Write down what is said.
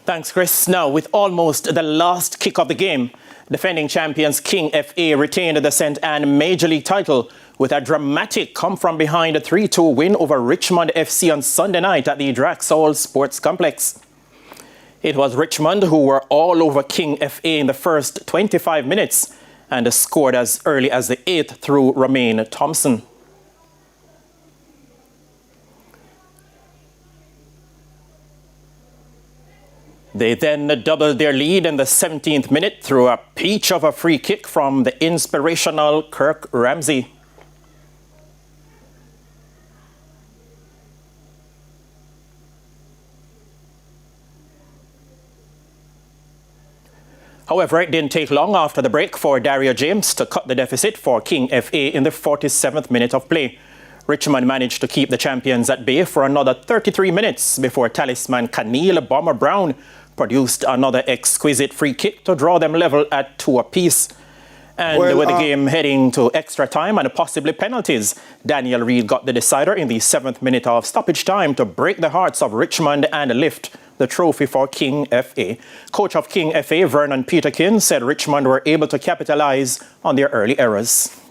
Thanks, Chris. Now, with almost the last kick of the game, defending champions King FA retained the St. Anne Major League title with a dramatic come-from-behind 3-2 win over Richmond FC on Sunday night at the Draxall Sports Complex. It was Richmond who were all over King FA in the first 25 minutes and scored as early as the 8th through Romaine Thompson. They then doubled their lead in the 17th minute through a peach of a free kick from the inspirational Kirk Ramsey. However, it didn't take long after the break for Dario James to cut the deficit for King FA in the 47th minute of play. Richmond managed to keep the champions at bay for another 33 minutes before talisman Keneal Bomber Brown produced another exquisite free kick to draw them level at 2 apiece. And with the game heading to extra time and possibly penalties, Daniel Reid got the decider in the 7th minute of stoppage time to break the hearts of Richmond and lift the trophy for King FA. Coach of King FA, Vernon Peterkin, said Richmond were able to capitalize on their early errors.